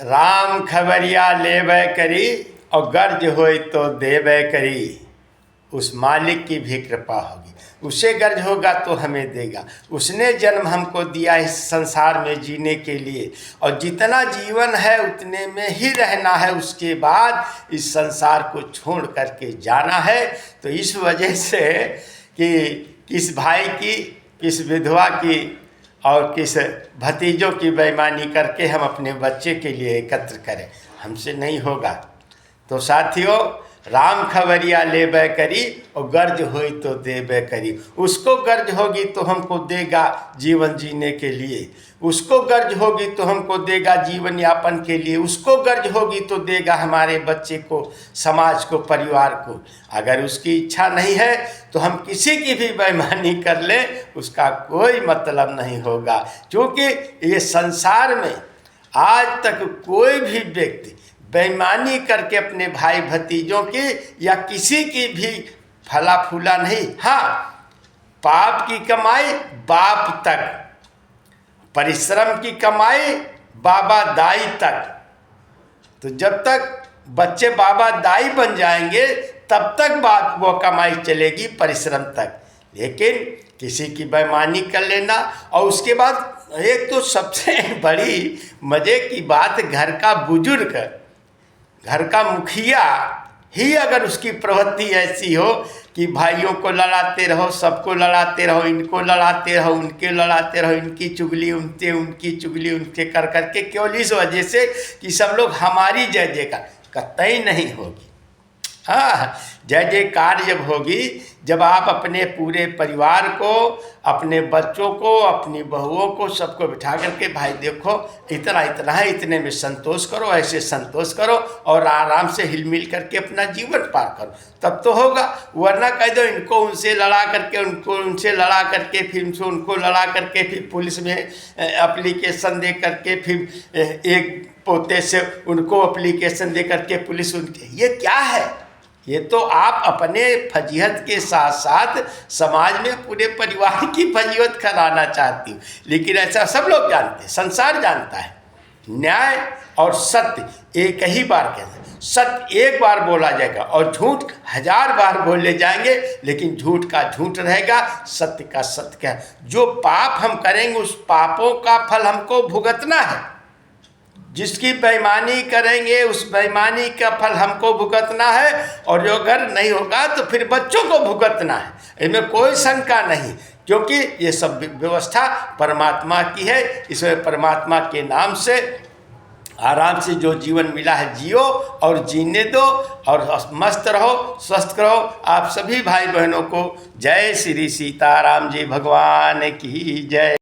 राम खबरिया लेबै करी और गर्ज होई तो देबै करी। उस मालिक की भी कृपा होगी, उसे गर्ज होगा तो हमें देगा। उसने जन्म हमको दिया इस संसार में जीने के लिए, और जितना जीवन है उतने में ही रहना है। उसके बाद इस संसार को छोड़ करके जाना है। तो इस वजह से कि किस भाई की, किस विधवा की और किस भतीजों की बेईमानी करके हम अपने बच्चे के लिए एकत्र करें, हमसे नहीं होगा। तो साथियों, राम खबरिया लेबै करी और गर्ज होई तो देबै करी। उसको गर्ज होगी तो हमको देगा जीवन जीने के लिए, उसको गर्ज होगी तो हमको देगा जीवन यापन के लिए, उसको गर्ज होगी तो देगा हमारे बच्चे को, समाज को, परिवार को। अगर उसकी इच्छा नहीं है तो हम किसी की भी बेईमानी कर लें, उसका कोई मतलब नहीं होगा। क्योंकि ये संसार में आज तक कोई भी व्यक्ति बेईमानी करके अपने भाई भतीजों की या किसी की भी फला फूला नहीं। हाँ, पाप की कमाई बाप तक, परिश्रम की कमाई बाबा दाई तक। तो जब तक बच्चे बाबा दाई बन जाएंगे तब तक बात वो कमाई चलेगी, परिश्रम तक। लेकिन किसी की बेईमानी कर लेना, और उसके बाद एक तो सबसे बड़ी मज़े की बात, घर का बुजुर्ग, घर का मुखिया ही अगर उसकी प्रवृत्ति ऐसी हो कि भाइयों को लड़ाते रहो, सबको लड़ाते रहो, इनको लड़ाते रहो, उनके लड़ाते रहो, इनकी चुगली उनसे, उनकी चुगली उनके कर करके, केवल इस वजह से कि सब लोग हमारी जय जयकार, कतई नहीं होगी। हाँ, जय जयकार जब होगी जब आप अपने पूरे परिवार को, अपने बच्चों को, अपनी बहुओं को, सबको बिठा करके, भाई देखो इतना इतना है, इतने में संतोष करो, ऐसे संतोष करो और आराम से हिलमिल करके अपना जीवन पार करो, तब तो होगा। वरना कह दो इनको उनसे लड़ा करके, उनको उनसे लड़ा करके, फिर उनसे उनको लड़ा करके, फिर पुलिस में एप्लीकेशन दे करके, फिर एक पोते से उनको एप्लीकेशन दे करके पुलिस उनके, ये क्या है? ये तो आप अपने फजीहत के साथ साथ समाज में पूरे परिवार की फजीहत कराना चाहती हो। लेकिन ऐसा सब लोग जानते हैं, संसार जानता है। न्याय और सत्य एक ही बार कहते हैं। सत्य एक बार बोला जाएगा और झूठ 1000 बार बोले जाएंगे, लेकिन झूठ का झूठ रहेगा, सत्य का सत्य का। जो पाप हम करेंगे उस पापों का फल हमको भुगतना है। जिसकी बेईमानी करेंगे उस बेईमानी का फल हमको भुगतना है, और जो अगर नहीं होगा तो फिर बच्चों को भुगतना है। इनमें कोई शंका नहीं, क्योंकि ये सब व्यवस्था परमात्मा की है। इसमें परमात्मा के नाम से आराम से जो जीवन मिला है जियो और जीने दो, और मस्त रहो, स्वस्थ रहो। आप सभी भाई बहनों को जय श्री सीताराम जी भगवान की जय।